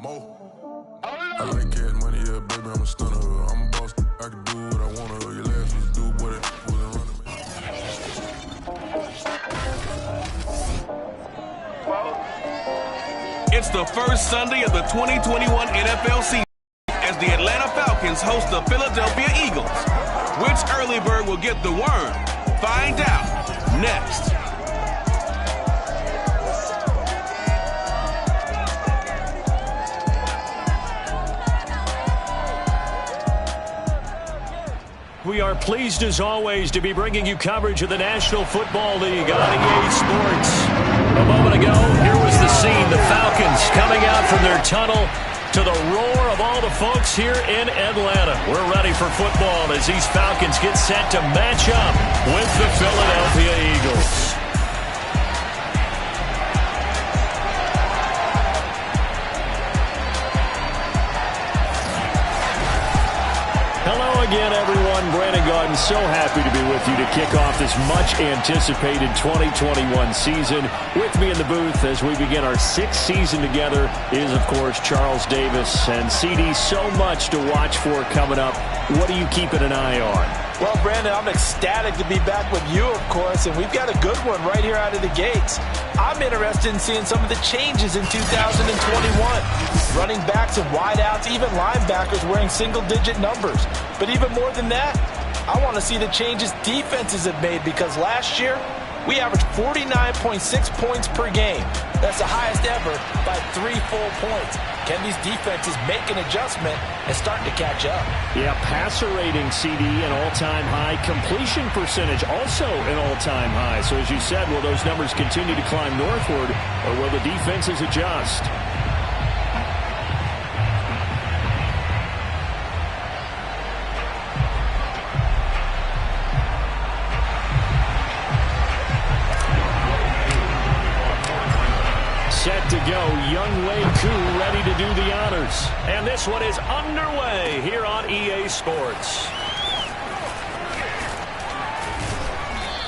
Mo. I like cash money, yeah, baby, I'm a stunner. I'm a boss, I can do what I want to. Your last was do what it wasn't running. It's the first Sunday of the 2021 NFL season as the Atlanta Falcons host the Philadelphia Eagles. Which early bird will get the worm? Find out next. We are pleased as always to be bringing you coverage of the National Football League on EA Sports. A moment ago, here was the scene. The Falcons coming out from their tunnel to the roar of all the folks here in Atlanta. We're ready for football as these Falcons get set to match up with the Philadelphia Eagles. Hello again, everyone. Brandon Gaudin, so happy to be with you to kick off this much-anticipated 2021 season. With me in the booth as we begin our sixth season together is, of course, Charles Davis. And, CD, so much to watch for coming up. What are you keeping an eye on? Well, Brandon, I'm ecstatic to be back with you, of course, and we've got a good one right here out of the gates. I'm interested in seeing some of the changes in 2021. Running backs and wideouts, even linebackers wearing single-digit numbers. But even more than that, I want to see the changes defenses have made because last year, we averaged 49.6 points per game. That's the highest ever by 3 full points. Can these defenses make an adjustment and start to catch up? Yeah, passer rating, CD, an all-time high. Completion percentage, also an all-time high. So as you said, will those numbers continue to climb northward, or will the defenses adjust? Set to go, Young Wei Koo ready to do the honors. And this one is underway here on EA Sports.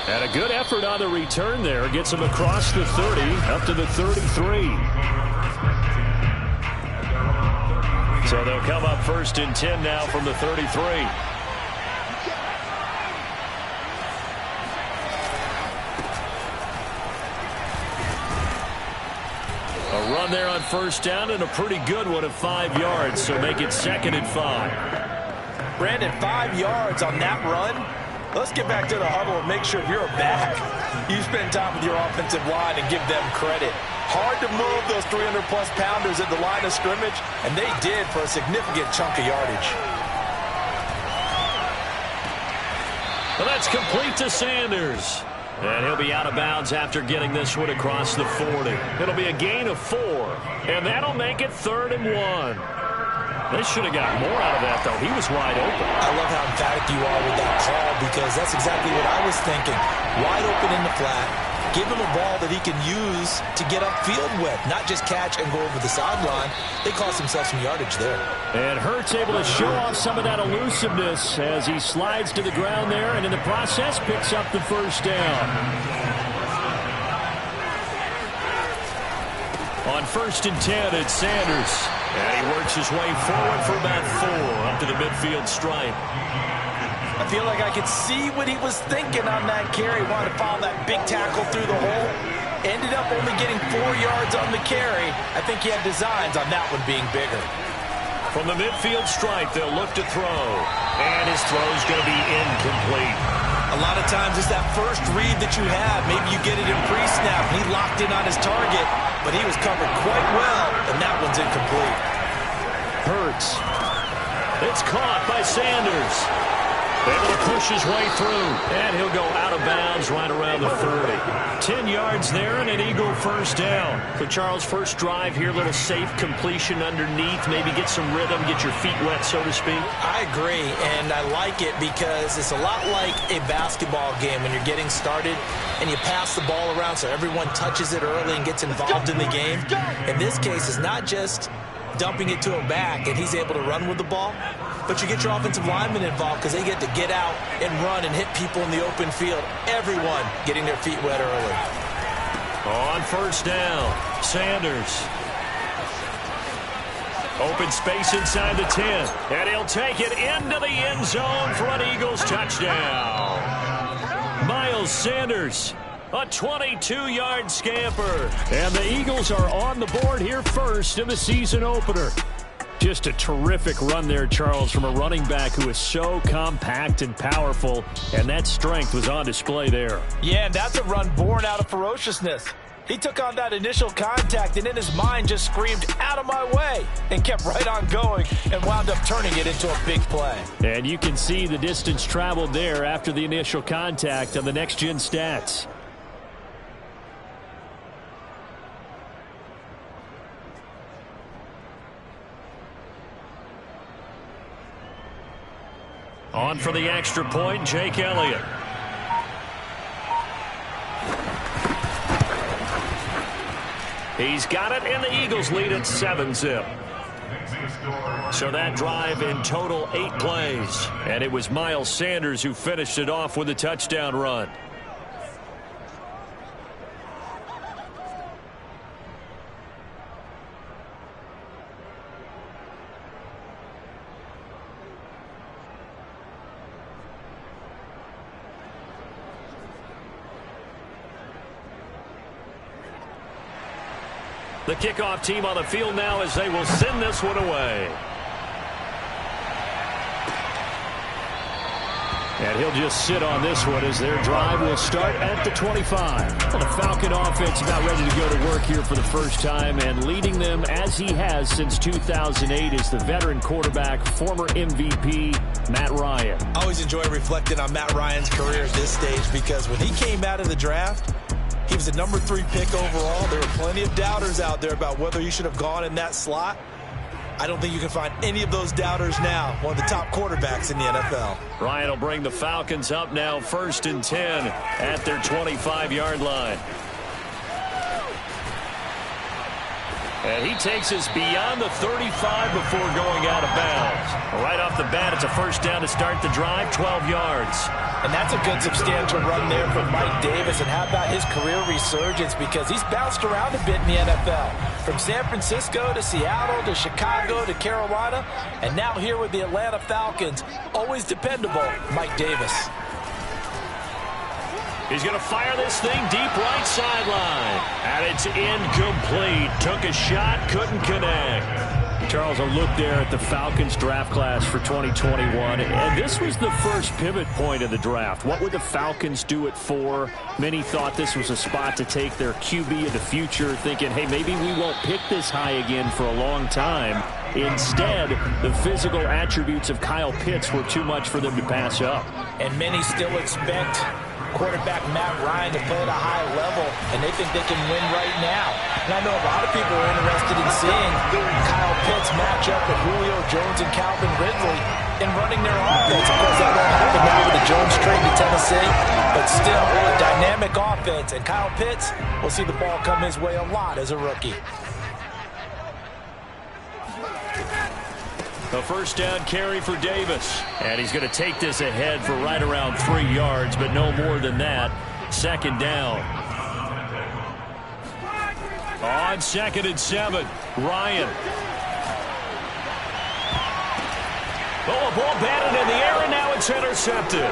And a good effort on the return there. Gets him across the 30, up to the 33. So they'll come up 1st and 10 now from the 33. A run there on 1st down and a pretty good one of 5 yards, so make it 2nd and 5. Brandon, 5 yards on that run. Let's get back to the huddle and make sure you're back. You spend time with your offensive line and give them credit. Hard to move those 300-plus pounders at the line of scrimmage, and they did for a significant chunk of yardage. Well, that's complete to Sanders. And he'll be out of bounds after getting this one across the 40. It'll be a gain of 4. And that'll make it 3rd and 1. They should have got more out of that, though. He was wide open. I love how emphatic you are with that call because that's exactly what I was thinking. Wide open in the flat. Give him a ball that he can use to get upfield with, not just catch and go over the sideline. They cost themselves some yardage there. And Hurts able to show off some of that elusiveness as he slides to the ground there and in the process picks up the 1st down. On 1st and 10, it's Sanders. And he works his way forward for about 4 up to the midfield stripe. I feel like I could see what he was thinking on that carry. Wanted to follow that big tackle through the hole. Ended up only getting 4 yards on the carry. I think he had designs on that one being bigger. From the midfield stripe, they'll look to throw. And his throw's going to be incomplete. A lot of times it's that first read that you have. Maybe you get it in pre-snap, and he locked in on his target, but he was covered quite well, and that one's incomplete. Hurts. It's caught by Sanders. Able to push his way through, and he'll go out of bounds right around the 30. 10 yards there and an Eagle 1st down. So, Charles, first drive here, little safe completion underneath, maybe get some rhythm, get your feet wet, so to speak. I agree, and I like it because it's a lot like a basketball game when you're getting started and you pass the ball around so everyone touches it early and gets involved in the game. In this case, it's not just dumping it to him back and he's able to run with the ball, but you get your offensive linemen involved because they get to get out and run and hit people in the open field. Everyone getting their feet wet early. On 1st down, Sanders. Open space inside the 10. And he'll take it into the end zone for an Eagles touchdown. Miles Sanders, a 22-yard scamper. And the Eagles are on the board here first in the season opener. Just a terrific run there, Charles, from a running back who is so compact and powerful, and that strength was on display there. Yeah, and that's a run born out of ferociousness. He took on that initial contact and in his mind just screamed, "Out of my way," and kept right on going and wound up turning it into a big play. And you can see the distance traveled there after the initial contact on the next-gen stats. On for the extra point, Jake Elliott. He's got it, and the Eagles lead at 7-zip. So that drive in total 8 plays. And it was Miles Sanders who finished it off with a touchdown run. The kickoff team on the field now as they will send this one away. And he'll just sit on this one as their drive will start at the 25. Well, the Falcon offense about ready to go to work here for the first time, and leading them as he has since 2008 is the veteran quarterback, former MVP, Matt Ryan. I always enjoy reflecting on Matt Ryan's career at this stage because when he came out of the draft, he was the number 3 pick overall. There were plenty of doubters out there about whether he should have gone in that slot. I don't think you can find any of those doubters now. One of the top quarterbacks in the NFL. Ryan will bring the Falcons up now 1st and 10 at their 25-yard line. And he takes us beyond the 35 before going out of bounds. Right off the bat, it's a first down to start the drive, 12 yards. And that's a good substantial run there from Mike Davis. And how about his career resurgence? Because he's bounced around a bit in the NFL. From San Francisco to Seattle to Chicago to Carolina. And now here with the Atlanta Falcons, always dependable, Mike Davis. He's going to fire this thing deep right sideline. And it's incomplete. Took a shot, couldn't connect. Charles, a look there at the Falcons draft class for 2021. And this was the first pivot point of the draft. What would the Falcons do it for? Many thought this was a spot to take their QB of the future, thinking, hey, maybe we won't pick this high again for a long time. Instead, the physical attributes of Kyle Pitts were too much for them to pass up. And many still expect quarterback Matt Ryan to play at a high level, and they think they can win right now. And I know a lot of people are interested in seeing Kyle Pitts match up with Julio Jones and Calvin Ridley in running their offense. Of course, that won't happen now with the Jones trade to Tennessee, but still a dynamic offense. And Kyle Pitts will see the ball come his way a lot as a rookie. A first down carry for Davis. And he's going to take this ahead for right around 3 yards, but no more than that. Second down. On 2nd and 7, Ryan. Oh, a ball batted in the air, and now it's intercepted.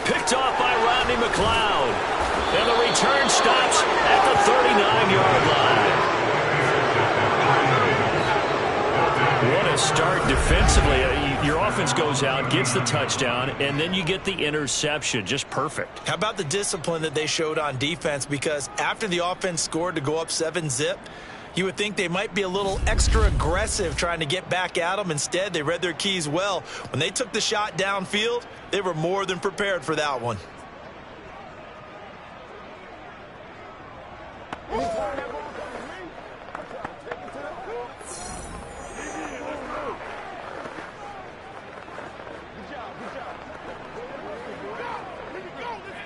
Picked off by Rodney McLeod. And the return stops at the 39-yard line. What a start defensively. Your offense goes out, gets the touchdown, and then you get the interception. Just perfect. How about the discipline that they showed on defense? Because after the offense scored to go up 7-zip, you would think they might be a little extra aggressive trying to get back at them. Instead, they read their keys well. When they took the shot downfield, they were more than prepared for that one.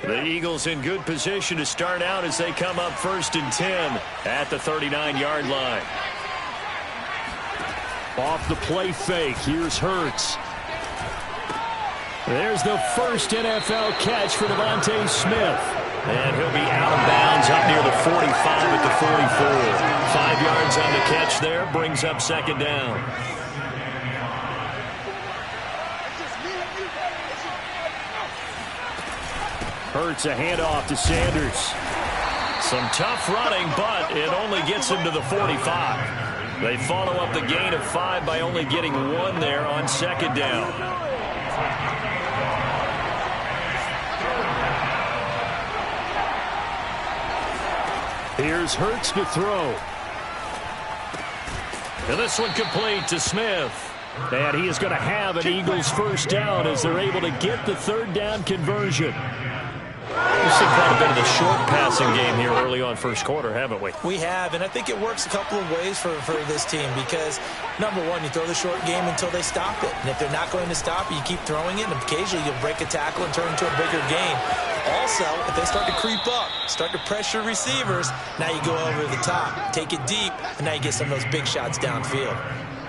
The Eagles in good position to start out as they come up 1st and 10 at the 39-yard line. Off the play fake, here's Hurts. There's the first NFL catch for Devontae Smith. And he'll be out of bounds up near the 45 at the 44. 5 yards on the catch there, brings up second down. Hurts a handoff to Sanders. Some tough running, but it only gets him to the 45. They follow up the gain of 5 by only getting 1 there on second down. Here's Hurts to throw. And this one complete to Smith. And he is going to have an Eagles first down as they're able to get the third down conversion. We've seen quite a bit of the short passing game here early on first quarter, haven't we? We have, and I think it works a couple of ways for this team because, number one, you throw the short game until they stop it. And if they're not going to stop it, you keep throwing it, and occasionally you'll break a tackle and turn into a bigger gain. Also, if they start to creep up, start to pressure receivers, now you go over the top, take it deep, and now you get some of those big shots downfield.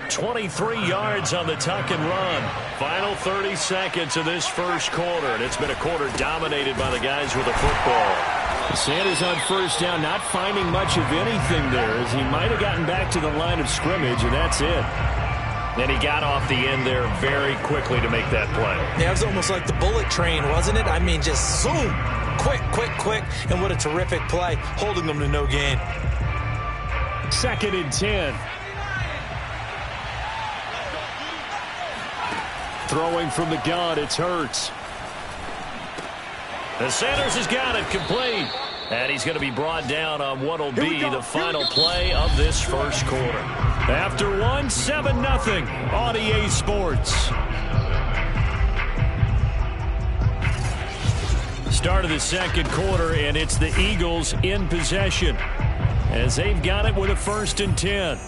23 yards on the tuck and run. Final 30 seconds of this first quarter, and it's been a quarter dominated by the guys with the football. Sanders on first down, not finding much of anything there as he might have gotten back to the line of scrimmage, and that's it. And he got off the end there very quickly to make that play. Yeah, it was almost like the bullet train, wasn't it? I mean, just zoom, quick, quick, quick, and what a terrific play, holding them to no gain. 2nd and 10. Throwing from the gun, it's Hurts. And Sanders has got it complete. And he's going to be brought down on what will be the final play of this first quarter. After 1, 7-0 on EA Sports. Start of the second quarter, and it's the Eagles in possession as they've got it with a 1st and 10.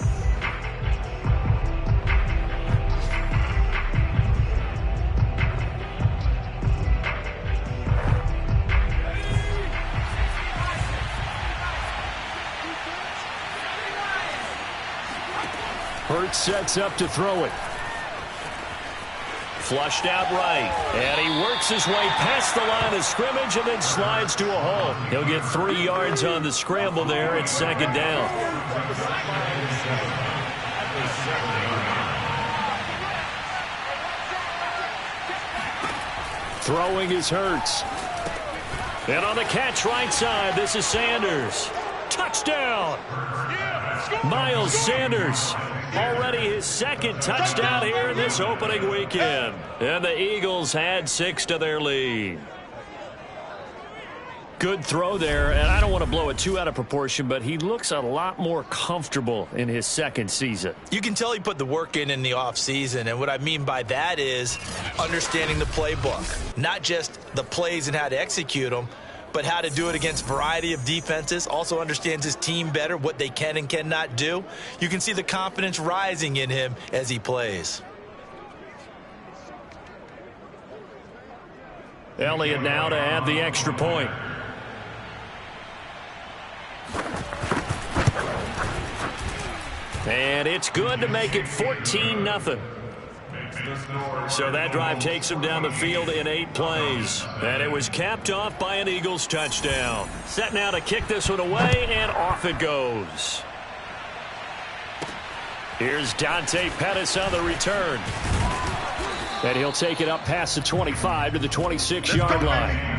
Hurts sets up to throw it. Flushed out right. And he works his way past the line of scrimmage and then slides to a hole. He'll get 3 yards on the scramble there at second down. Throwing is Hurts. And on the catch right side, this is Sanders. Touchdown! Miles Sanders. Already his 2nd touchdown here in this opening weekend. And the Eagles add 6 to their lead. Good throw there, and I don't want to blow it too out of proportion, but he looks a lot more comfortable in his 2nd season. You can tell he put the work in the offseason, and what I mean by that is understanding the playbook. Not just the plays and how to execute them, but how to do it against a variety of defenses. Also understands his team better, what they can and cannot do. You can see the confidence rising in him as he plays. Elliott now to add the extra point. And it's good to make it 14-0. So that drive takes him down the field in 8 plays. And it was capped off by an Eagles touchdown. Set now to kick this one away, and off it goes. Here's Dante Pettis on the return. And he'll take it up past the 25 to the 26-yard line.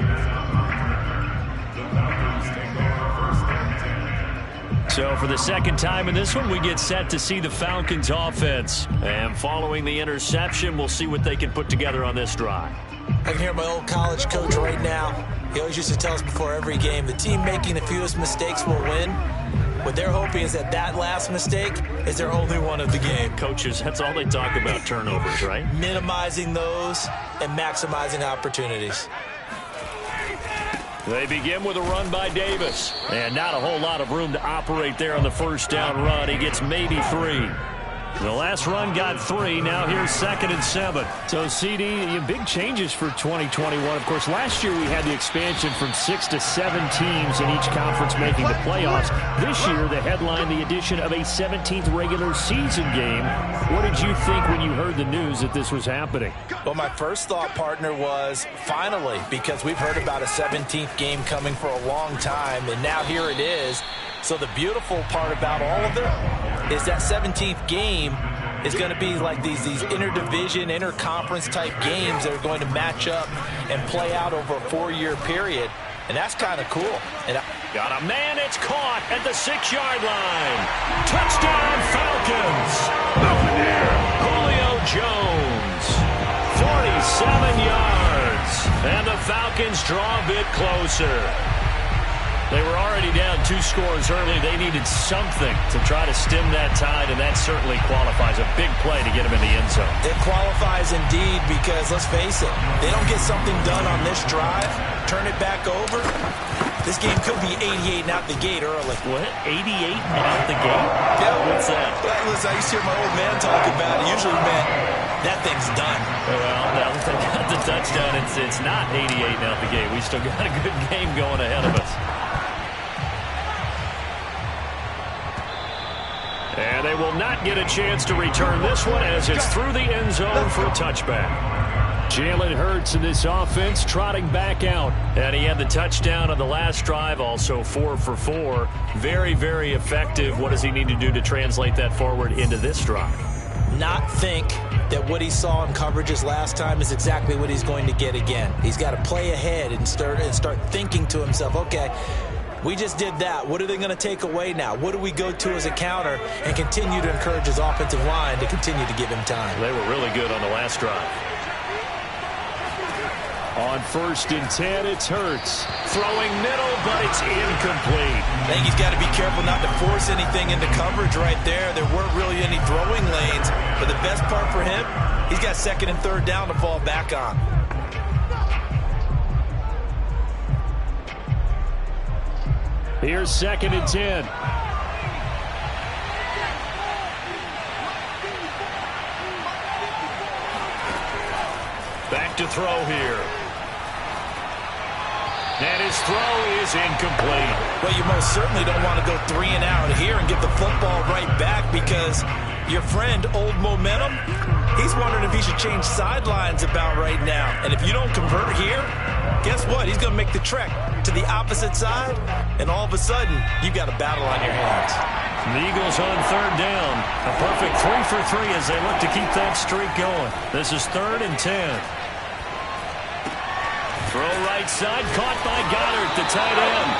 So for the 2nd time in this one, we get set to see the Falcons offense. And following the interception, we'll see what they can put together on this drive. I can hear my old college coach right now. He always used to tell us before every game, the team making the fewest mistakes will win. What they're hoping is that that last mistake is their only one of the game. Coaches, that's all they talk about, turnovers, right? Minimizing those and maximizing opportunities. They begin with a run by Davis. And not a whole lot of room to operate there on the first down run. He gets maybe 3. The last run got 3. Now here's 2nd and 7. So, CD, big changes for 2021. Of course, last year we had the expansion from 6 to 7 teams in each conference making the playoffs. This year, the headline, the addition of a 17th regular season game. What did you think when you heard the news that this was happening? Well, my first thought, partner, was finally, because we've heard about a 17th game coming for a long time, and now here it is. So the beautiful part about all of it is that 17th game is going to be like these interdivision, interconference type games that are going to match up and play out over a 4-year period. And that's kind of cool. And got a man, it's caught at the 6-yard line. Touchdown, Falcons. Nothing here. Julio Jones, 47 yards. And the Falcons draw a bit closer. They were already down 2 scores early. They needed something to try to stem that tide, and that certainly qualifies. A big play to get them in the end zone. It qualifies indeed because, let's face it, they don't get something done on this drive, turn it back over, this game could be 88 and out the gate early. What? 88 and out the gate? Yeah. What's that? Well, listen, I used to hear my old man talk about it. Usually meant that thing's done. Well, now that they got the touchdown, it's not 88 and out the gate. We still got a good game going ahead of us. And they will not get a chance to return this one as it's through the end zone for a touchback. Jalen Hurts in this offense trotting back out. And he had the touchdown on the last drive, also 4 for 4. Very, very effective. What does he need to do to translate that forward into this drive? Not think that what he saw in coverages last time is exactly what he's going to get again. He's got to play ahead and start thinking to himself, okay, we just did that. What are they going to take away now? What do we go to as a counter? And continue to encourage his offensive line to continue to give him time. They were really good on the last drive. On 1st and 10, it's Hurts. Throwing middle, but it's incomplete. I think he's got to be careful not to force anything into coverage right there. There weren't really any throwing lanes. But the best part for him, he's got 2nd and 3rd down to fall back on. Here's 2nd and 10. Back to throw here. And his throw is incomplete. Well, you most certainly don't want to go 3 and out here and get the football right back because your friend, Old Momentum, he's wondering if he should change sidelines about right now. And if you don't convert here, guess what? He's going to make the trek to the opposite side, and all of a sudden, you've got a battle on your hands. The Eagles on 3rd down. A perfect 3 for 3 as they look to keep that streak going. This is 3rd and 10. Throw right side, caught by Goddard, the tight end.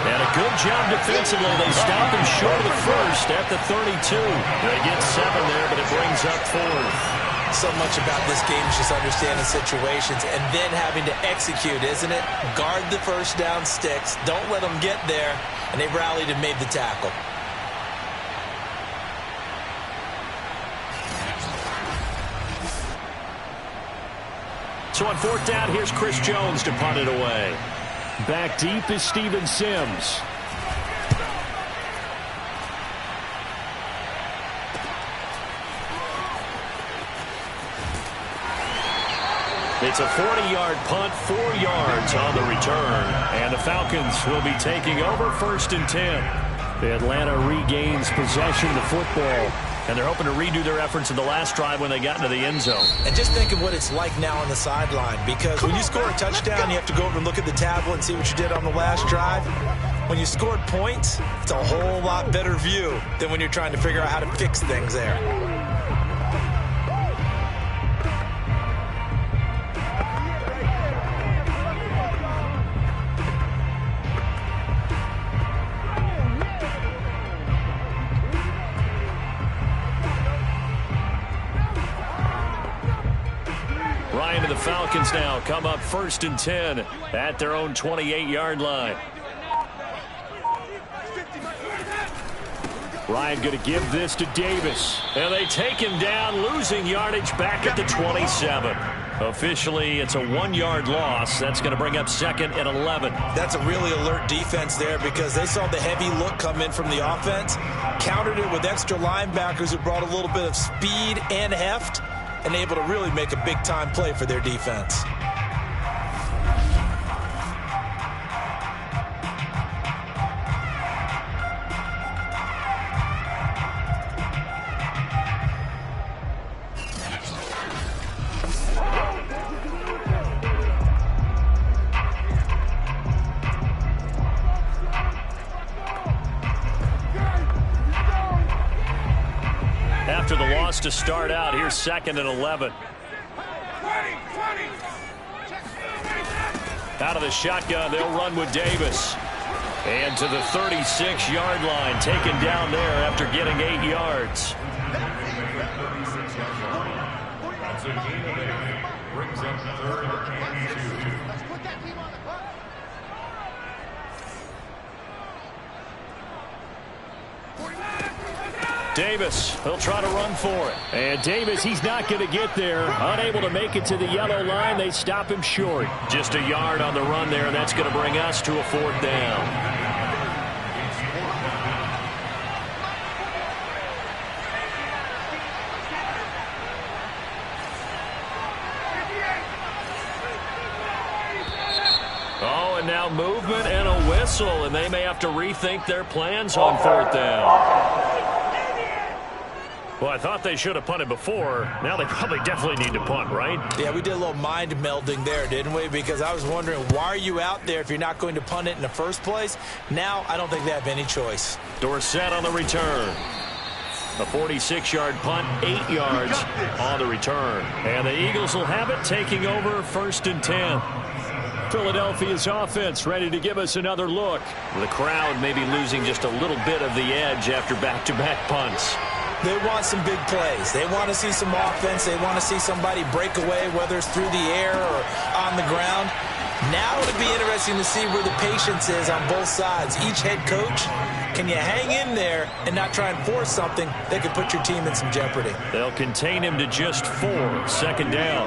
And a good job defensively. They stop him short of the first at the 32. They get 7 there, but it brings up 4th. So much about this game is just understanding situations and then having to execute, isn't it? Guard the first down sticks. Don't let them get there. And they rallied and made the tackle. So on 4th down, here's Chris Jones to punt it away. Back deep is Steven Sims. It's a 40-yard punt, 4 yards on the return. And the Falcons will be taking over 1st and 10. Atlanta regains possession of the football. And they're hoping to redo their efforts in the last drive when they got into the end zone. And just think of what it's like now on the sideline. Because when you score a touchdown, you have to go over and look at the tablet and see what you did on the last drive. When you scored points, it's a whole lot better view than when you're trying to figure out how to fix things there. Ryan and the Falcons now come up 1st and 10 at their own 28-yard line. Ryan going to give this to Davis. And they take him down, losing yardage back at the 27. Officially, it's a 1-yard loss. That's going to bring up 2nd and 11. That's a really alert defense there because they saw the heavy look come in from the offense, countered it with extra linebackers who brought a little bit of speed and heft, and able to really make a big-time play for their defense. After the loss to start out, here's 2nd and 11. Out of the shotgun, they'll run with Davis. And to the 36-yard line, taken down there after getting 8 yards. Brings up 3rd and 2. Davis, he'll try to run for it. And Davis, he's not going to get there. Unable to make it to the yellow line. They stop him short. Just a yard on the run there, and that's going to bring us to a 4th down. Oh, and now movement and a whistle, and they may have to rethink their plans on 4th down. Well, I thought they should have punted before. Now they probably definitely need to punt, right? Yeah, we did a little mind melding there, didn't we? Because I was wondering, why are you out there if you're not going to punt it in the first place? Now, I don't think they have any choice. Dorsett on the return. A 46-yard punt, 8 yards on the return. And the Eagles will have it, taking over 1st and 10. Philadelphia's offense ready to give us another look. The crowd may be losing just a little bit of the edge after back-to-back punts. They want some big plays. They want to see some offense. They want to see somebody break away, whether it's through the air or on the ground. Now it'll be interesting to see where the patience is on both sides. Each head coach, can you hang in there and not try and force something that could put your team in some jeopardy? They'll contain him to just 4. 2nd down.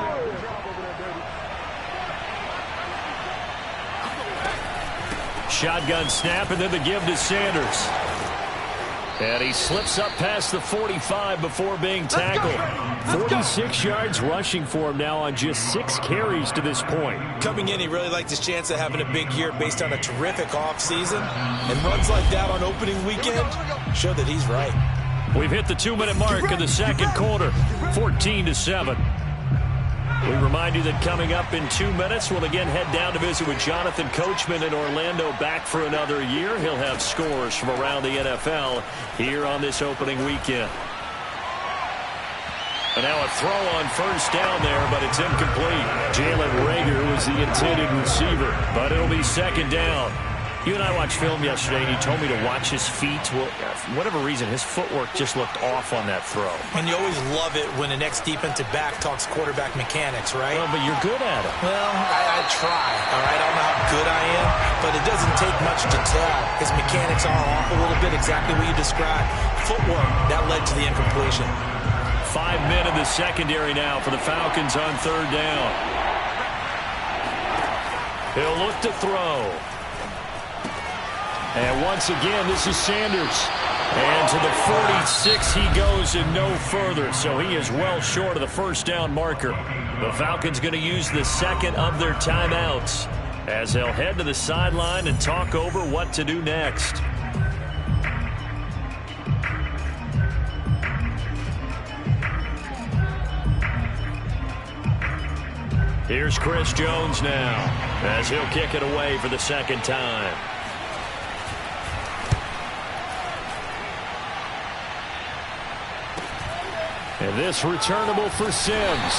Shotgun snap, and then the give to Sanders. And he slips up past the 45 before being tackled. 46 yards rushing for him now on just 6 carries to this point. Coming in, he really liked his chance of having a big year based on a terrific offseason. And runs like that on opening weekend show that he's right. We've hit the 2-minute mark of the 2nd quarter, 14-7. We remind you that coming up in 2 minutes, we'll again head down to visit with Jonathan Coachman in Orlando, back for another year. He'll have scores from around the NFL here on this opening weekend. And now a throw on 1st down there, but it's incomplete. Jalen Reagor was the intended receiver, but it'll be 2nd down. You and I watched film yesterday, and you told me to watch his feet. Well, for whatever reason, his footwork just looked off on that throw. And you always love it when the next defensive back talks quarterback mechanics, right? Well, but you're good at it. Well, I try, all right? I don't know how good I am, but it doesn't take much to tell. His mechanics are off a little bit, exactly what you described. Footwork, that led to the incompletion. 5 men in the secondary now for the Falcons on 3rd down. He'll look to throw. And once again, this is Sanders. And to the 46 he goes and no further. So he is well short of the 1st down marker. The Falcons going to use the 2nd of their timeouts as they'll head to the sideline and talk over what to do next. Here's Chris Jones now as he'll kick it away for the 2nd time. And this returnable for Sims.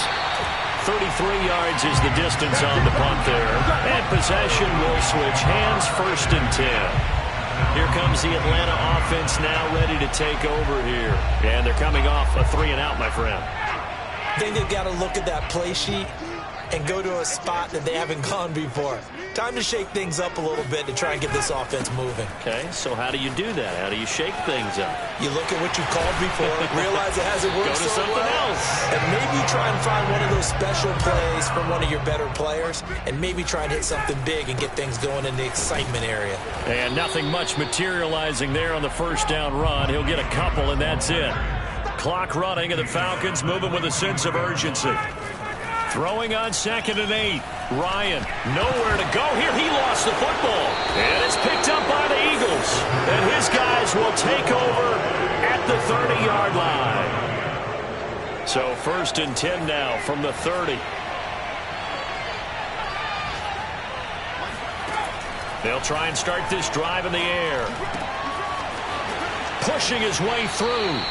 33 yards is the distance on the punt there. And possession will switch hands, 1st and 10. Here comes the Atlanta offense now ready to take over here. And they're coming off a 3-and-out, my friend. I think they've got to look at that play sheet and go to a spot that they haven't gone before. Time to shake things up a little bit to try and get this offense moving. Okay, so how do you do that? How do you shake things up? You look at what you called before, realize it hasn't worked Go to so something well, else. and maybe try and find one of those special plays from one of your better players, and maybe try and hit something big and get things going in the excitement area. And nothing much materializing there on the first down run. He'll get a couple, and that's it. Clock running, and the Falcons moving with a sense of urgency. Throwing on 2nd and 8. Ryan, nowhere to go here. He lost the football. And it's picked up by the Eagles. And his guys will take over at the 30-yard line. So 1st and 10 now from the 30. They'll try and start this drive in the air. Pushing his way through,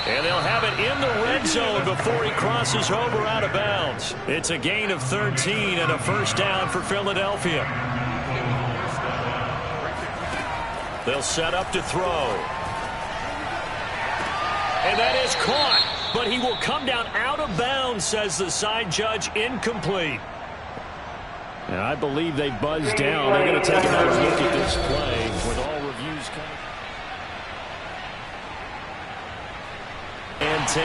and they'll have it in the red zone before he crosses over out of bounds. It's a gain of 13 and a first down for Philadelphia. They'll set up to throw. And that is caught, but he will come down out of bounds, says the side judge, incomplete. And I believe they buzzed down. They're going to take another look at this play with all reviews coming. And 10.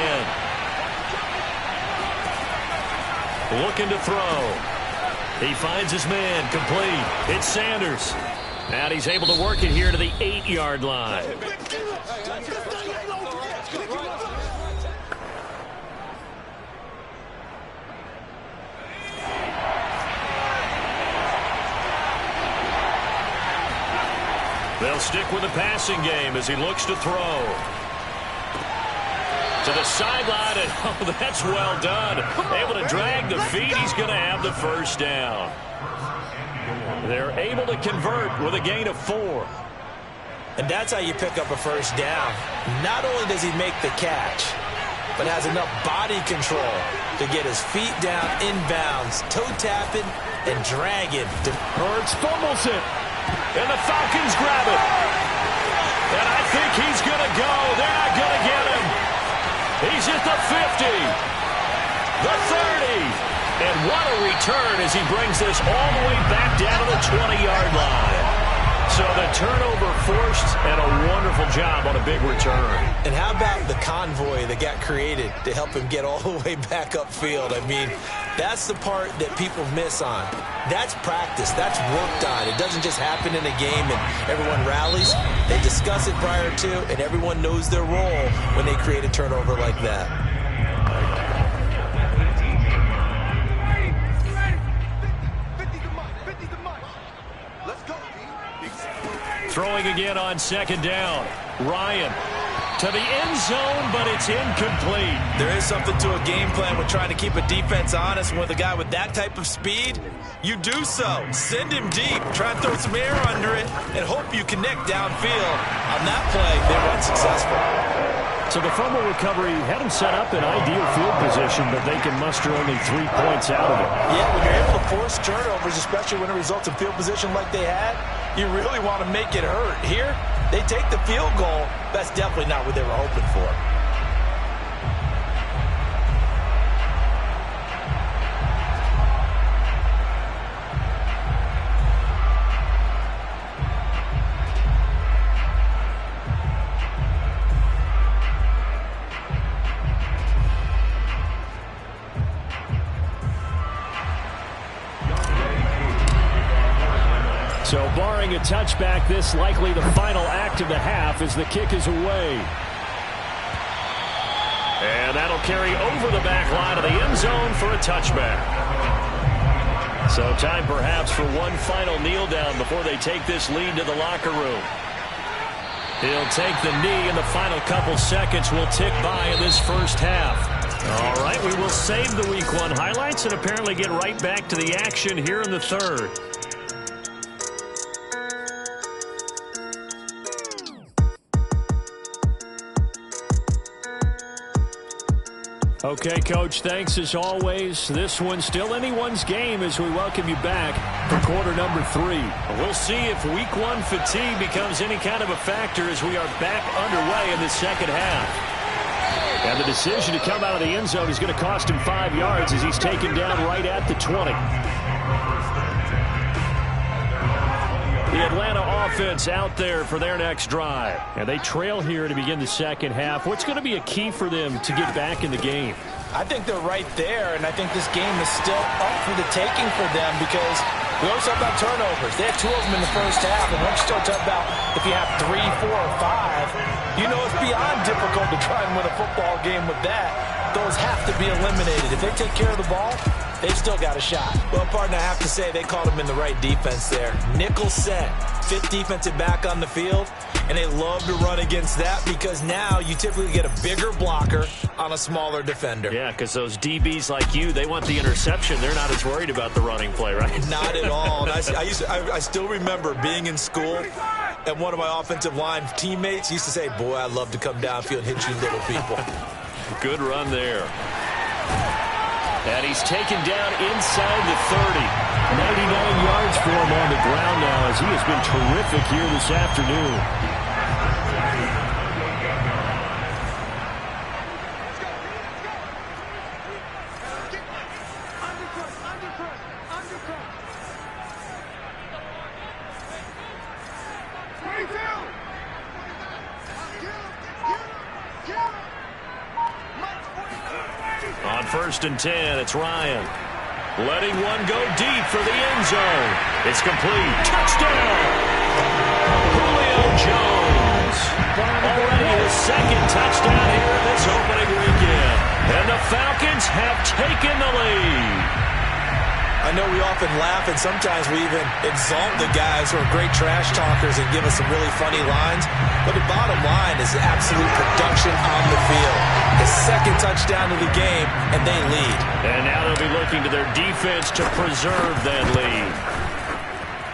Looking to throw. He finds his man, complete. It's Sanders. And he's able to work it here to the 8-yard line. They'll stick with the passing game as he looks to throw. To the sideline, and oh, that's well done. Able to drag the feet. He's going to have the first down. They're able to convert with a gain of 4. And that's how you pick up a first down. Not only does he make the catch, but has enough body control to get his feet down inbounds, toe tapping and dragging. Hurts fumbles it. And the Falcons grab it. And I think he's going to go. They're not going to get him. He's at the 50, the 30, and what a return as he brings this all the way back down to the 20-yard line. So the turnover forced, and a wonderful job on a big return. And how about the convoy that got created to help him get all the way back upfield? I mean, that's the part that people miss on. That's practice. That's worked on. It doesn't just happen in a game and everyone rallies. They discuss it prior to, and everyone knows their role when they create a turnover like that. Throwing again on 2nd down. Ryan to the end zone, but it's incomplete. There is something to a game plan with trying to keep a defense honest. With a guy with that type of speed, you do so. Send him deep. Try and throw some air under it and hope you connect downfield. On that play, they were unsuccessful. So the fumble recovery had them set up in ideal field position, but they can muster only 3 points out of it. Yeah, when you're able to force turnovers, especially when it results in field position like they had, you really want to make it hurt. Here, they take the field goal. That's definitely not what they were hoping for. So barring a touchback, this likely the final act of the half as the kick is away. And that'll carry over the back line of the end zone for a touchback. So time perhaps for one final kneel down before they take this lead to the locker room. He'll take the knee, and the final couple seconds will tick by in this first half. All right, we will save the Week 1 highlights and apparently get right back to the action here in the third. Okay, Coach, thanks as always. This one's still anyone's game as we welcome you back for quarter number 3. We'll see if Week 1 fatigue becomes any kind of a factor as we are back underway in the second half. And the decision to come out of the end zone is going to cost him 5 yards as he's taken down right at the 20. The Atlanta offense out there for their next drive. And they trail here to begin the second half. What's going to be a key for them to get back in the game? I think they're right there, and I think this game is still up for the taking for them because we always talk about turnovers. They had 2 of them in the first half, and once you start talking about if you have 3, 4, or 5, you know it's beyond difficult to try and win a football game with that. Those have to be eliminated. If they take care of the ball, they've still got a shot. Well, partner, I have to say they called him in the right defense there. Nickel set, 5th defensive back on the field, and they love to run against that because now you typically get a bigger blocker on a smaller defender. Yeah, because those DBs like you, they want the interception. They're not as worried about the running play, right? Not at all. And I still remember being in school, and one of my offensive line teammates used to say, boy, I'd love to come downfield and hit you little people. Good run there. And he's taken down inside the 30. 99 yards for him on the ground now as he has been terrific here this afternoon. On 1st and 10, it's Ryan. Letting one go deep for the end zone. It's complete. Touchdown! Julio Jones. Already his 2nd touchdown here in this opening weekend. And the Falcons have taken the lead. I know we often laugh, and sometimes we even exalt the guys who are great trash talkers and give us some really funny lines. But the bottom line is absolute production on the field. His 2nd touchdown of the game, and they lead. And now they'll be looking to their defense to preserve that lead.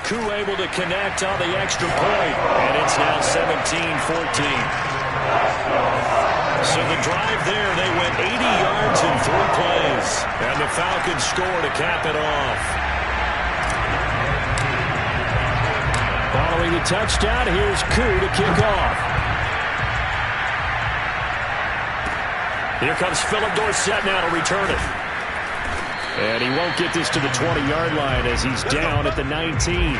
Koo able to connect on the extra point, and it's now 17-14. So the drive there, they went 80 yards in 3 plays. And the Falcons score to cap it off. Following the touchdown, here's Koo to kick off. Here comes Philip Dorsett now to return it. And he won't get this to the 20-yard line as he's down at the 19.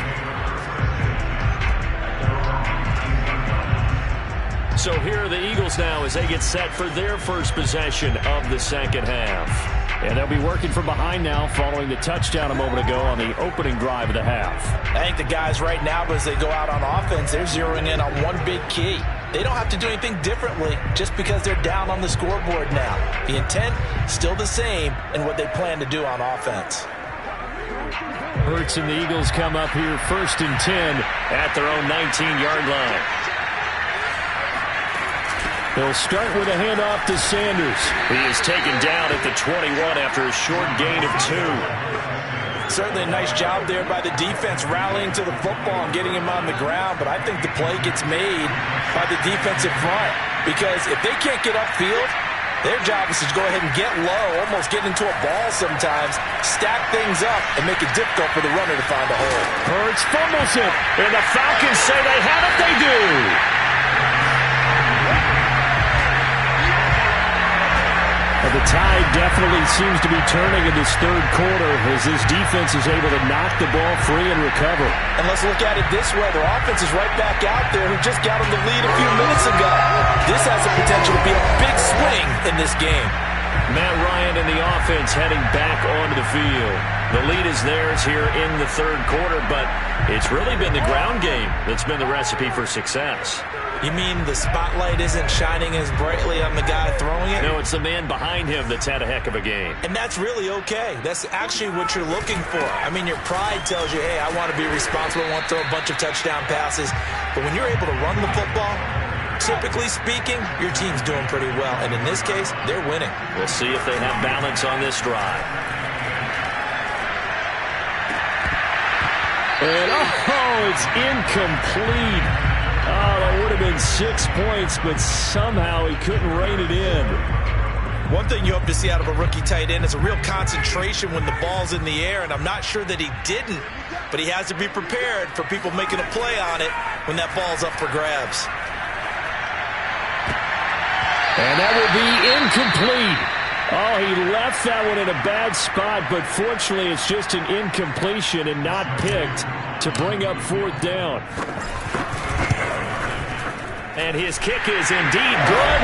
So here are the Eagles now as they get set for their first possession of the second half. And they'll be working from behind now following the touchdown a moment ago on the opening drive of the half. I think the guys right now, as they go out on offense, they're zeroing in on one big key. They don't have to do anything differently just because they're down on the scoreboard now. The intent, still the same in what they plan to do on offense. Hurts and the Eagles come up here 1st and 10 at their own 19-yard line. They'll start with a handoff to Sanders. He is taken down at the 21 after a short gain of 2. Certainly a nice job there by the defense rallying to the football and getting him on the ground, but I think the play gets made by the defensive front because if they can't get upfield, their job is to go ahead and get low, almost get into a ball sometimes, stack things up, and make it difficult for the runner to find a hole. Hurts fumbles it, and the Falcons say they have it. They do. The tide definitely seems to be turning in this 3rd quarter as this defense is able to knock the ball free and recover. And let's look at it this way. Their offense is right back out there who just got them the lead a few minutes ago. This has the potential to be a big swing in this game. Matt Ryan and the offense heading back onto the field. The lead is theirs here in the 3rd quarter, but it's really been the ground game that's been the recipe for success. You mean the spotlight isn't shining as brightly on the guy throwing it? No, it's the man behind him that's had a heck of a game. And that's really okay. That's actually what you're looking for. I mean, your pride tells you, hey, I want to be responsible, I want to throw a bunch of touchdown passes. But when you're able to run the football, typically speaking, your team's doing pretty well. And in this case, they're winning. We'll see if they have balance on this drive. And, it's incomplete. Oh, that would have been 6 points, but somehow he couldn't rein it in. One thing you hope to see out of a rookie tight end is a real concentration when the ball's in the air, and I'm not sure that he didn't, but he has to be prepared for people making a play on it when that ball's up for grabs. And that will be incomplete. Oh, he left that one in a bad spot, but fortunately it's just an incompletion and not picked to bring up fourth down. And his kick is indeed good.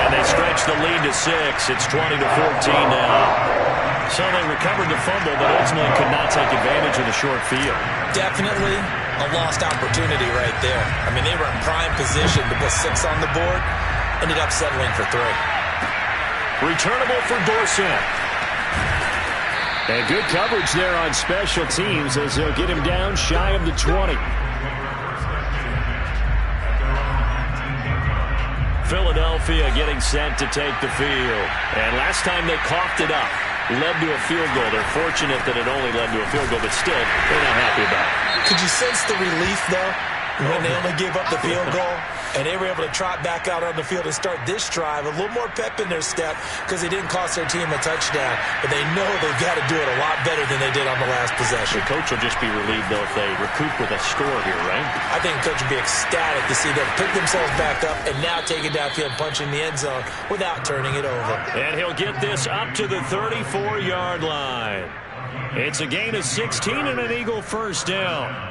And they stretch the lead to 6. It's 20-14 now. So they recovered the fumble, but ultimately could not take advantage of the short field. Definitely a lost opportunity right there. I mean, they were in prime position to put 6 on the board. Ended up settling for 3. Returnable for Dorsett. And good coverage there on special teams as they'll get him down shy of the 20. Philadelphia getting set to take the field. And last time they coughed it up, led to a field goal. They're fortunate that it only led to a field goal, but still, they're not happy about it. Could you sense the relief, though, when they only gave up the field goal? And they were able to trot back out on the field and start this drive. A little more pep in their step because they didn't cost their team a touchdown. But they know they've got to do it a lot better than they did on the last possession. The coach will just be relieved, though, if they recoup with a score here, right? I think the coach will be ecstatic to see them pick themselves back up and now take it downfield, punching the end zone without turning it over. And he'll get this up to the 34-yard line. It's a gain of 16 and an Eagle first down.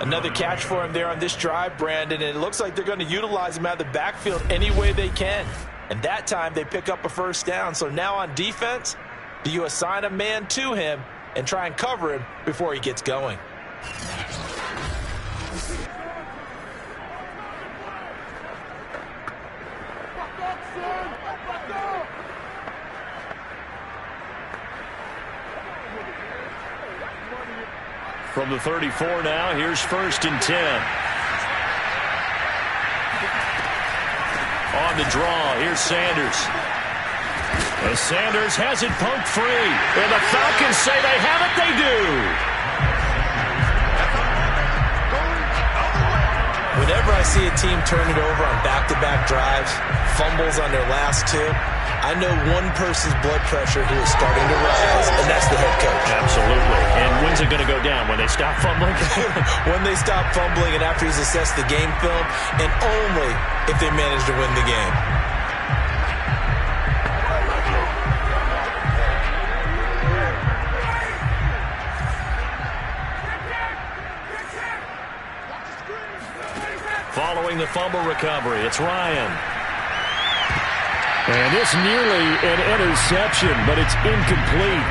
Another catch for him there on this drive, Brandon, and it looks like they're going to utilize him out of the backfield any way they can. And that time they pick up a first down. So now on defense, do you assign a man to him and try and cover him before he gets going? From the 34 now, here's 1st and 10. On the draw, here's Sanders. As Sanders has it poked free. And the Falcons say they have it, they do. Whenever I see a team turn it over on back-to-back drives, fumbles on their last 2, I know one person's blood pressure who is starting to rise, and that's the head coach. Absolutely. And when's it going to go down? When they stop fumbling? When they stop fumbling and after he's assessed the game film, and only if they manage to win the game. Following the fumble recovery, it's Ryan. And this nearly an interception, but it's incomplete.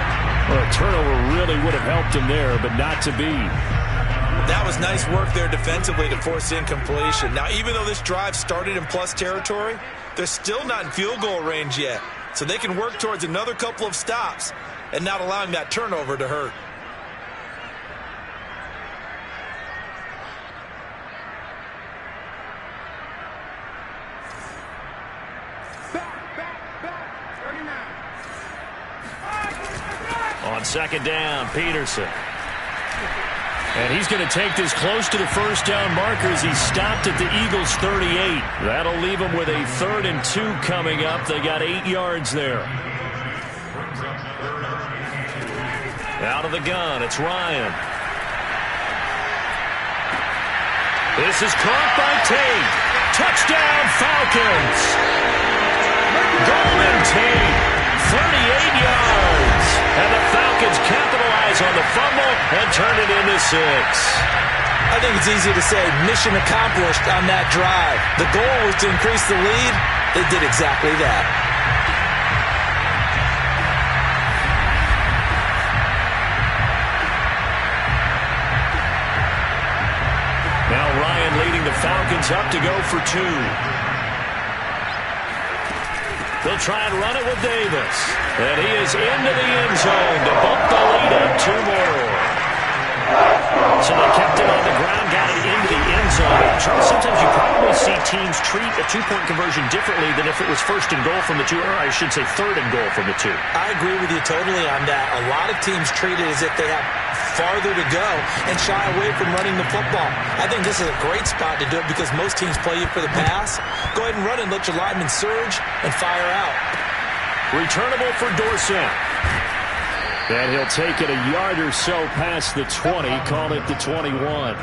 Well, a turnover really would have helped him there, but not to be. That was nice work there defensively to force incompletion. Now, even though this drive started in plus territory, they're still not in field goal range yet. So they can work towards another couple of stops and not allowing that turnover to hurt. On 2nd down, Peterson. And he's going to take this close to the first down marker as he stopped at the Eagles' 38. That'll leave him with a 3rd and 2 coming up. They got 8 yards there. Out of the gun, it's Ryan. This is caught by Tate. Touchdown, Falcons. Golden Tate, 38 yards. And the Falcons capitalize on the fumble and turn it into 6. I think it's easy to say mission accomplished on that drive. The goal was to increase the lead. They did exactly that. Now Ryan leading the Falcons up to go for 2. They'll try and run it with Davis. And he is into the end zone to bump the lead up 2 more. So they kept it on the ground, got it into the end zone. Charles, sometimes you probably see teams treat a 2-point conversion differently than if it was 1st and goal from the 2, or I should say 3rd and goal from the 2. I agree with you totally on that. A lot of teams treat it as if they have farther to go and shy away from running the football. I think this is a great spot to do it because most teams play you for the pass. Go ahead and run and let your linemen surge and fire out. Returnable for Dorsett. And he'll take it a yard or so past the 20, call it the 21.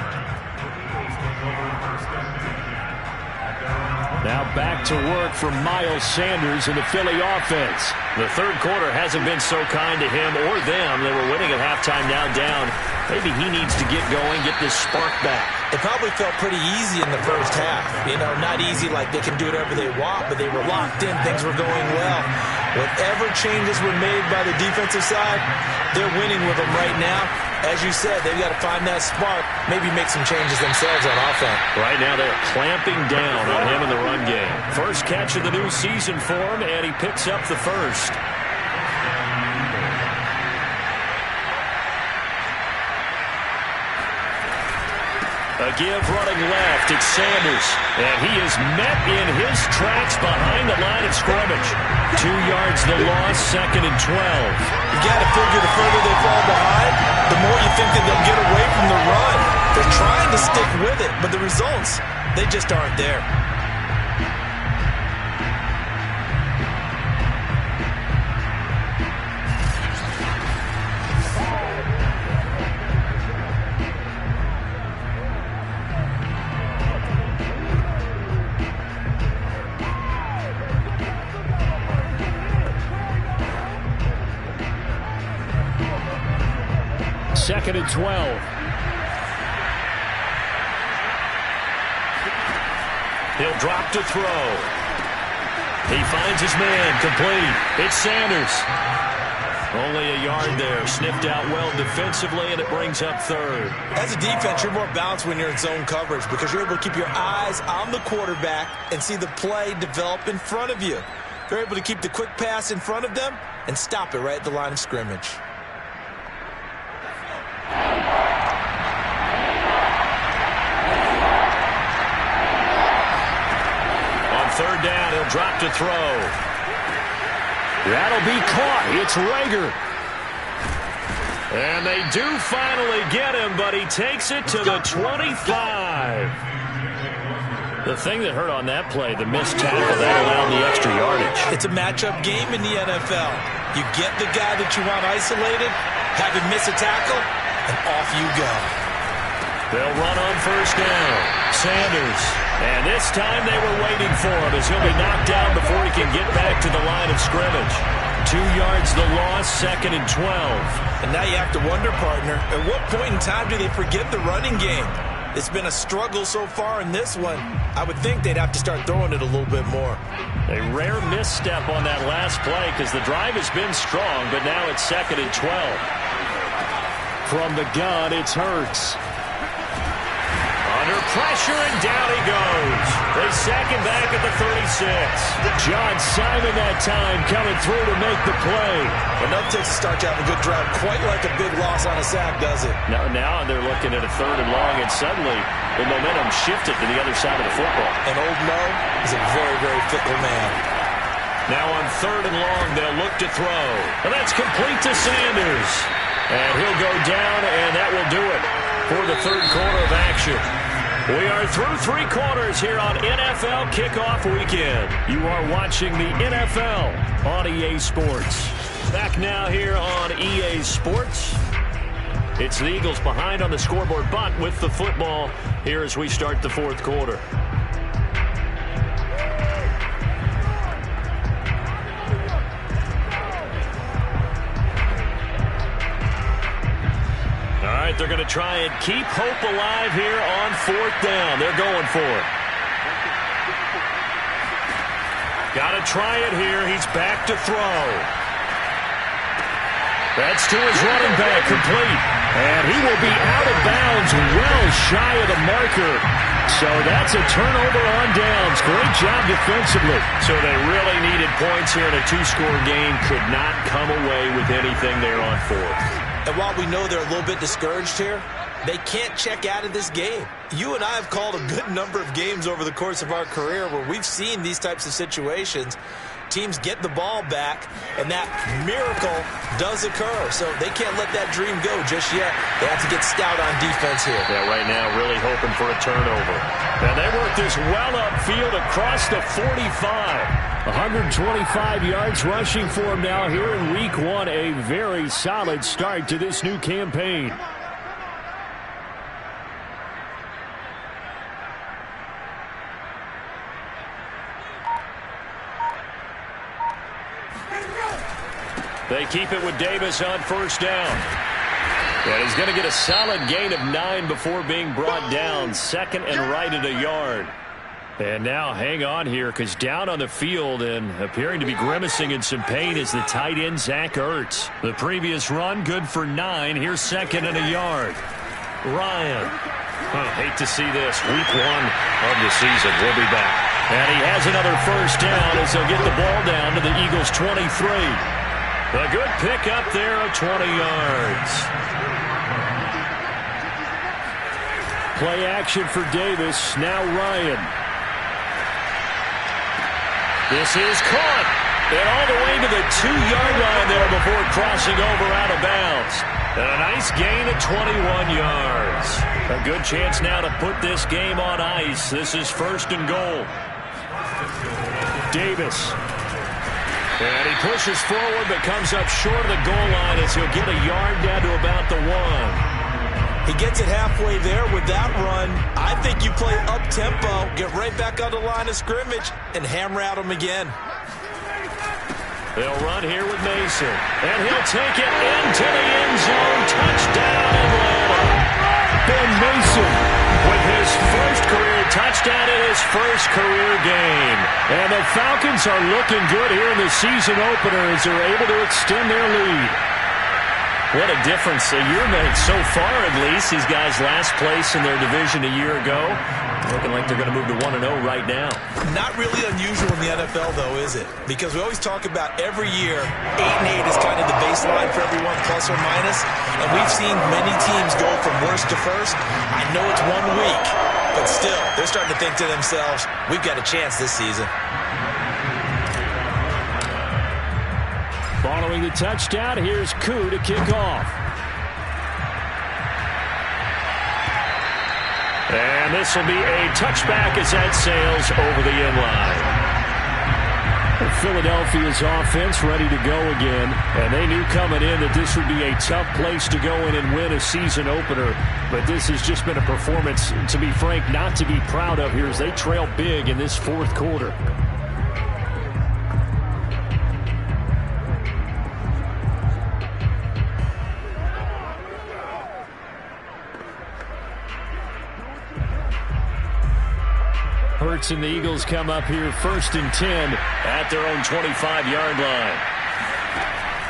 Now back to work for Miles Sanders in the Philly offense. The third quarter hasn't been so kind to him or them. They were winning at halftime, now down. Maybe he needs to get going, get this spark back. It probably felt pretty easy in the first half. You know, not easy like they can do whatever they want, but they were locked in. Things were going well. Whatever changes were made by the defensive side, they're winning with them right now. As you said, they've got to find that spark, maybe make some changes themselves on offense. Right now they're clamping down on him in the run game. First catch of the new season for him, and he picks up the first. A give running left. It's Sanders. And he is met in his tracks behind the line of scrimmage. 2 yards the loss, 2nd and 12. You got to figure the further they fall behind, the more you think that they'll get away from the run. They're trying to stick with it, but the results, they just aren't there. Second and 12. He'll drop to throw. He finds his man, complete. It's Sanders. Only a yard there. Sniffed out well defensively, and it brings up third. As a defense, you're more balanced when you're in zone coverage because you're able to keep your eyes on the quarterback and see the play develop in front of you. You're able to keep the quick pass in front of them and stop it right at the line of scrimmage. Third down, he'll drop to throw. That'll be caught. It's Rager. And they do finally get him, but he takes it to the 25. The thing that hurt on that play, the missed tackle, that allowed the extra yardage. It's a matchup game in the NFL. You get the guy that you want isolated, have him miss a tackle, and off you go. They'll run on first down. Sanders. And this time they were waiting for him as he'll be knocked down before he can get back to the line of scrimmage. 2 yards the loss, 2nd and 12. And now you have to wonder, partner, at what point in time do they forget the running game? It's been a struggle so far in this one. I would think they'd have to start throwing it a little bit more. A rare misstep on that last play because the drive has been strong, but now it's 2nd and 12. From the gun, it's Hurts. Under pressure, and down he goes. They sack him back at the 36. John Simon that time coming through to make the play. Enough takes to start to have a good drive, quite like a big loss on a sack, does it? Now they're looking at a 3rd and long, and suddenly the momentum shifted to the other side of the football. And Old Mo is a very, very fickle man. Now on 3rd and long, they'll look to throw. And that's complete to Sanders. And he'll go down, and that will do it for the third quarter of action. We are through 3 quarters here on NFL Kickoff Weekend. You are watching the NFL on EA Sports. Back now here on EA Sports. It's the Eagles behind on the scoreboard, but with the football here as we start the 4th quarter. All right, they're going to try and keep hope alive here on 4th down. They're going for it. Got to try it here. He's back to throw. That's to his running back, complete. And he will be out of bounds, well shy of the marker. So that's a turnover on downs. Great job defensively. So they really needed points here in a 2-score game. Could not come away with anything there on 4th. And while we know they're a little bit discouraged here, they can't check out of this game. You and I have called a good number of games over the course of our career where we've seen these types of situations. Teams get the ball back, and that miracle does occur. So they can't let that dream go just yet. They have to get stout on defense here. Yeah, right now really hoping for a turnover. And they work this well upfield across the 45. 125 yards rushing for him now here in Week 1. A very solid start to this new campaign. They keep it with Davis on first down. And he's going to get a solid gain of 9 before being brought down. Second and right at a yard. And now hang on here, because down on the field and appearing to be grimacing in some pain is the tight end, Zach Ertz. The previous run, good for 9. Here's second and a yard. Ryan. Hate to see this. Week 1 of the season. We'll be back. And he has another first down as they'll get the ball down to the Eagles' 23. A good pick up there of 20 yards. Play action for Davis. Now Ryan. This is caught. And all the way to the 2-yard line there before crossing over out of bounds. And a nice gain of 21 yards. A good chance now to put this game on ice. This is first and goal. Davis. And he pushes forward but comes up short of the goal line as he'll get a yard down to about the 1. He gets it halfway there with that run. I think you play up-tempo, get right back on the line of scrimmage, and hammer at him again. They'll run here with Mason. And he'll take it into the end zone. Touchdown, Atlanta. Ben Mason with his first career touchdown in his first career game. And the Falcons are looking good here in the season opener as they're able to extend their lead. What a difference a year makes so far, at least. These guys last place in their division a year ago. Looking like they're going to move to 1-0 right now. Not really unusual in the NFL, though, is it? Because we always talk about every year, 8-8 is kind of the baseline for everyone, plus or minus. And we've seen many teams go from worst to first. I know it's 1 week, but still, they're starting to think to themselves, we've got a chance this season. Following the touchdown, here's Koo to kick off. And this will be a touchback as that sails over the end line. Philadelphia's offense ready to go again. And they knew coming in that this would be a tough place to go in and win a season opener. But this has just been a performance, to be frank, not to be proud of here as they trail big in this fourth quarter. Hurts and the Eagles come up here first and 10 at their own 25-yard line.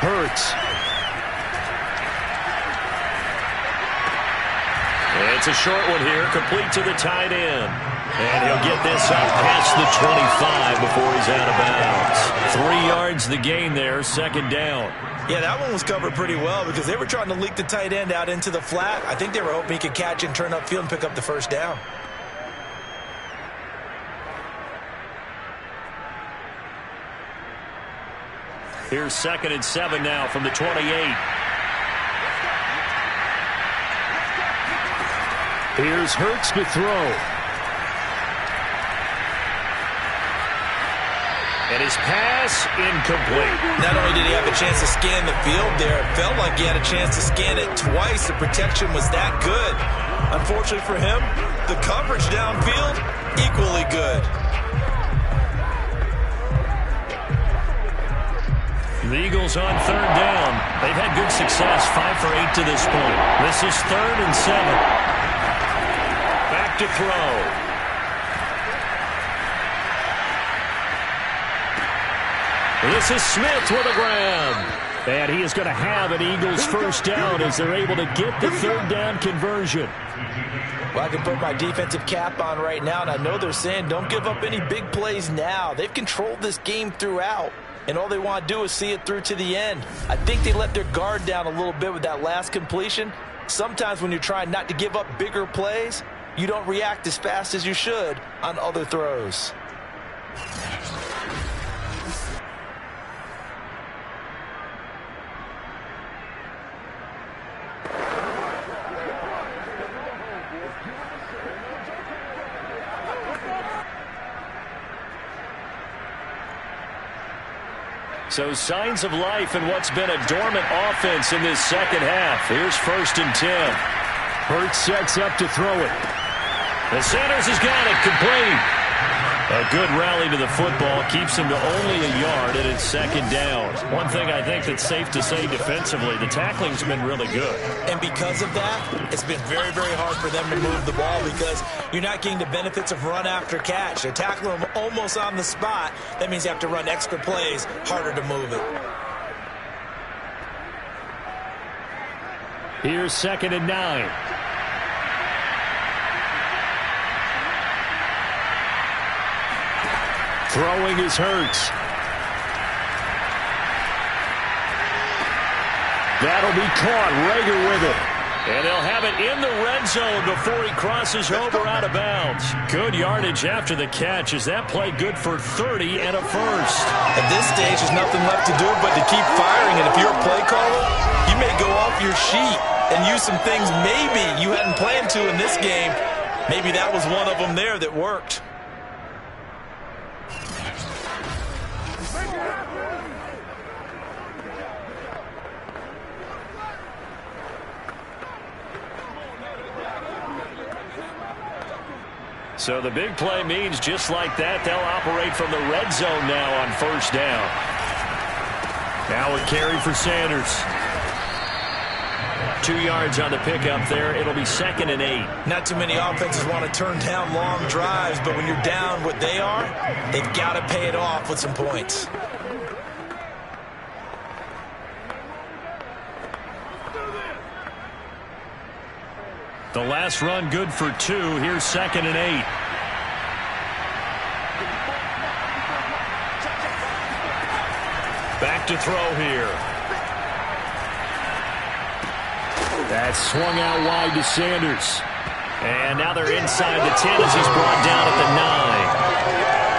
Hurts. It's a short one here, complete to the tight end. And he'll get this up past the 25 before he's out of bounds. 3 yards the gain there, second down. Yeah, that one was covered pretty well because they were trying to leak the tight end out into the flat. I think they were hoping he could catch and turn upfield and pick up the first down. Here's second and 7 now from the 28. Here's Hurts to throw. And his pass incomplete. Not only did he have a chance to scan the field there, it felt like he had a chance to scan it twice. The protection was that good. Unfortunately for him, the coverage downfield, equally good. The Eagles on third down. They've had good success, 5 for 8 to this point. This is third and 7. Back to throw. This is Smith with a grab. And he is going to have an Eagles first down as they're able to get the third down conversion. Well, I can put my defensive cap on right now, and I know they're saying don't give up any big plays now. They've controlled this game throughout. And all they want to do is see it through to the end. I think they let their guard down a little bit with that last completion. Sometimes when you're trying not to give up bigger plays, you don't react as fast as you should on other throws. So signs of life in what's been a dormant offense in this second half. Here's first and 10. Hurts sets up to throw it. The Sanders has got it complete. A good rally to the football keeps him to only a yard, and it's second down. One thing I think that's safe to say defensively, the tackling's been really good. And because of that, it's been very, very hard for them to move the ball because you're not getting the benefits of run after catch. They're tackling them almost on the spot. That means you have to run extra plays, harder to move it. Here's 2nd and 9. Throwing is Hurts. That'll be caught. Rager with it. And they'll have it in the red zone before he crosses over out of bounds. Good yardage after the catch. Is that play good for 30 and a first? At this stage, there's nothing left to do but to keep firing. And if you're a play caller, you may go off your sheet and use some things maybe you hadn't planned to in this game. Maybe that was one of them there that worked. So the big play means just like that, they'll operate from the red zone now on first down. Now a carry for Sanders. 2 yards on the pickup there. It'll be 2nd and 8. Not too many offenses want to turn down long drives, but when you're down what they are, they've got to pay it off with some points. The last run good for 2. Here's 2nd and 8. Back to throw here. That's swung out wide to Sanders. And now they're inside the 10 as he's brought down at the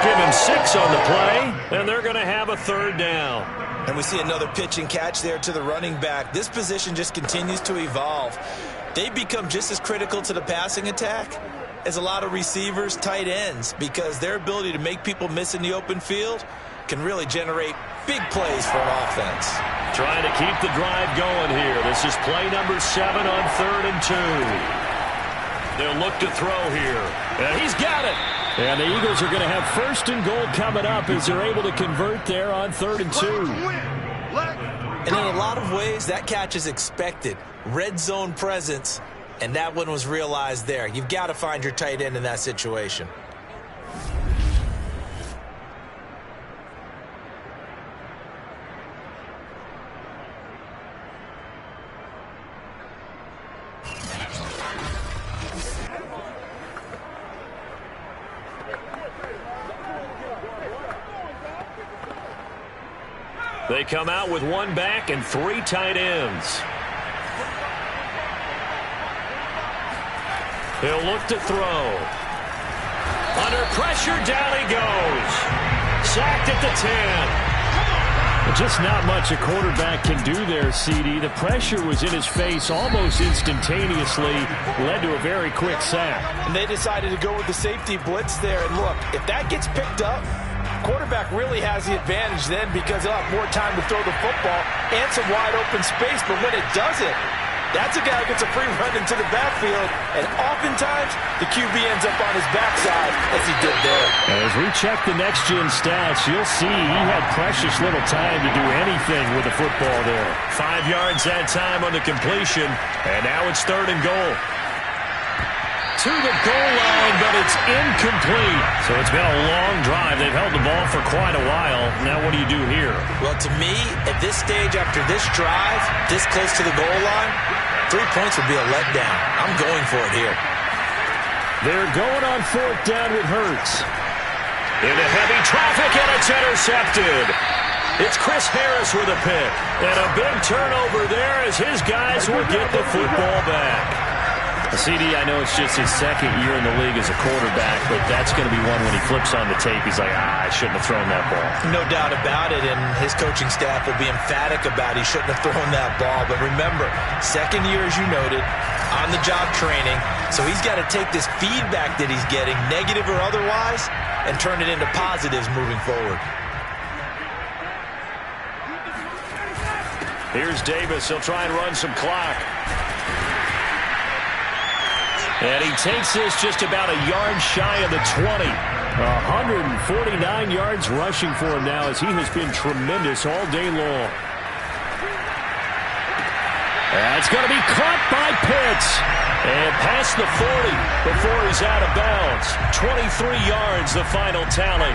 9. Give him 6 on the play, and they're going to have a 3rd down. And we see another pitch and catch there to the running back. This position just continues to evolve. They've become just as critical to the passing attack as a lot of receivers, tight ends, because their ability to make people miss in the open field can really generate big plays for an offense. Trying to keep the drive going here. This is play number 7 on 3rd and 2. They'll look to throw here. And he's got it. And the Eagles are going to have 1st and goal coming up as they're able to convert there on 3rd and 2. And in a lot of ways, that catch is expected. Red zone presence, and that one was realized there. You've got to find your tight end in that situation. They come out with 1 back and 3 tight ends. He'll look to throw. Under pressure, down he goes. Sacked at the 10. Just not much a quarterback can do there, CD. The pressure was in his face almost instantaneously, led to a very quick sack. And they decided to go with the safety blitz there. And look, if that gets picked up, quarterback really has the advantage then because he'll have more time to throw the football and some wide open space. But when it doesn't, that's a guy who gets a free run into the backfield, and oftentimes the QB ends up on his backside as he did there. As we check the next-gen stats, you'll see he had precious little time to do anything with the football there. 5 yards that time on the completion, and now it's 3rd and goal. To the goal line, but it's incomplete. So it's been a long drive. They've held the ball for quite a while. Now what do you do here? Well, to me, at this stage, after this drive, this close to the goal line, 3 points would be a letdown. I'm going for it here. They're going on 4th down with Hurts. Into heavy traffic, and it's intercepted. It's Chris Harris with a pick. And a big turnover there as his guys will get the football back. CD, I know it's just his 2nd year in the league as a quarterback, but that's going to be one when he flips on the tape, he's like, I shouldn't have thrown that ball. No doubt about it, and his coaching staff will be emphatic about he shouldn't have thrown that ball. But remember, 2nd year, as you noted, on-the-job training, so he's got to take this feedback that he's getting, negative or otherwise, and turn it into positives moving forward. Here's Davis. He'll try and run some clock. And he takes this just about a yard shy of the 20. 149 yards rushing for him now as he has been tremendous all day long. That's going to be caught by Pitts. And past the 40 before he's out of bounds. 23 yards, the final tally.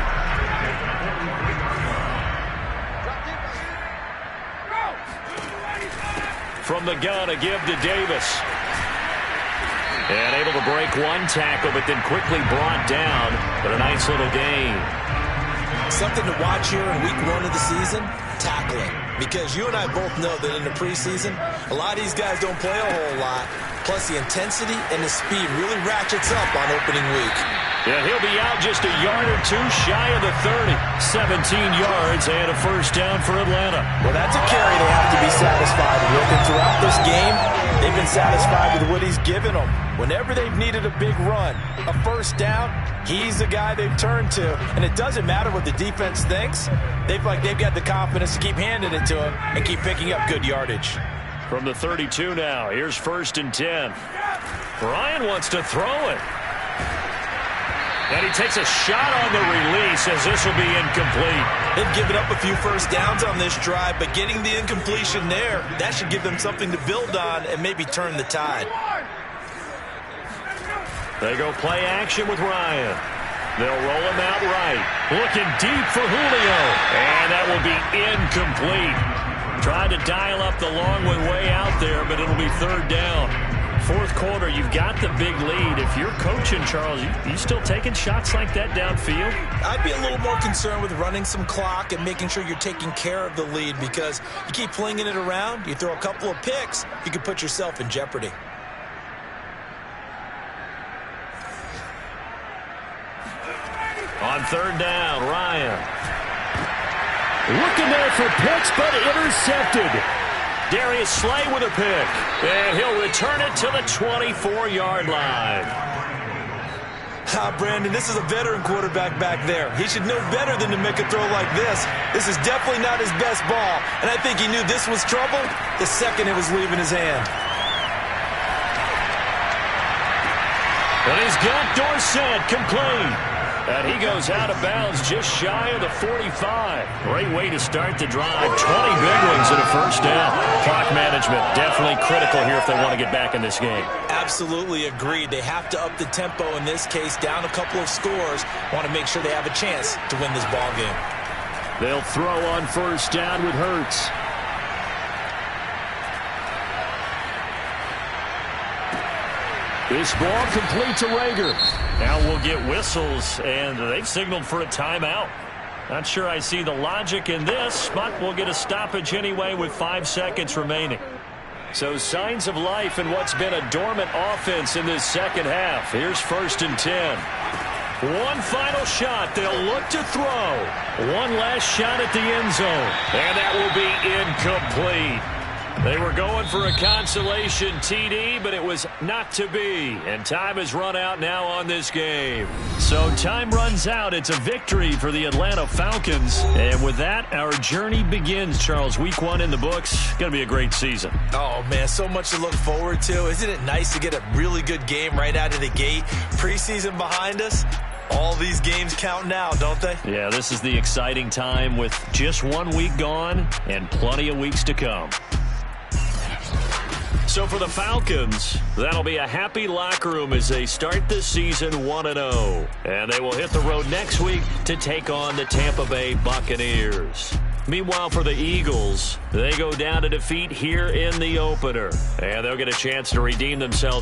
From the gun, a give to Davis. And able to break one tackle, but then quickly brought down. But a nice little gain. Something to watch here in week 1 of the season, tackling. Because you and I both know that in the preseason, a lot of these guys don't play a whole lot. Plus, the intensity and the speed really ratchets up on opening week. Yeah, he'll be out just a yard or two shy of the 30. 17 yards and a first down for Atlanta. Well, that's a carry they have to be satisfied with. And throughout this game, they've been satisfied with what he's given them. Whenever they've needed a big run, a first down, he's the guy they've turned to. And it doesn't matter what the defense thinks. They've got the confidence to keep handing it to him and keep picking up good yardage. From the 32 now, here's 1st and 10. Ryan wants to throw it. And he takes a shot on the release as this will be incomplete. They've given up a few first downs on this drive, but getting the incompletion there, that should give them something to build on and maybe turn the tide. They go play action with Ryan. They'll roll him out right. Looking deep for Julio. And that will be incomplete. Tried to dial up the long way out there, but it'll be 3rd down. 4th quarter, you've got the big lead. If you're coaching, Charles, you still taking shots like that downfield? I'd be a little more concerned with running some clock and making sure you're taking care of the lead, because you keep flinging it around, you throw a couple of picks, you could put yourself in jeopardy. On 3rd down, Ryan. Looking there for Pitts, but intercepted. Darius Slay with a pick. And he'll return it to the 24-yard line. Brandon, this is a veteran quarterback back there. He should know better than to make a throw like this. This is definitely not his best ball. And I think he knew this was trouble the second it was leaving his hand. But he's got Dorsett complete. And he goes out of bounds just shy of the 45. Great way to start the drive. 20 big ones and a first down. Clock management definitely critical here if they want to get back in this game. Absolutely agreed. They have to up the tempo in this case, down a couple of scores. Want to make sure they have a chance to win this ball game. They'll throw on 1st down with Hurts. This ball complete to Rager. Now we'll get whistles, and they've signaled for a timeout. Not sure I see the logic in this, but we'll get a stoppage anyway with 5 seconds remaining. So signs of life in what's been a dormant offense in this second half. Here's 1st and 10. One final shot. They'll look to throw. One last shot at the end zone. And that will be incomplete. They were going for a consolation TD, but it was not to be. And time has run out now on this game. So time runs out. It's a victory for the Atlanta Falcons. And with that, our journey begins, Charles. Week 1 in the books. Going to be a great season. Oh, man, so much to look forward to. Isn't it nice to get a really good game right out of the gate? Preseason behind us. All these games count now, don't they? Yeah, this is the exciting time with just 1 week gone and plenty of weeks to come. So for the Falcons, that'll be a happy locker room as they start this season 1-0. And they will hit the road next week to take on the Tampa Bay Buccaneers. Meanwhile, for the Eagles, they go down to defeat here in the opener. And they'll get a chance to redeem themselves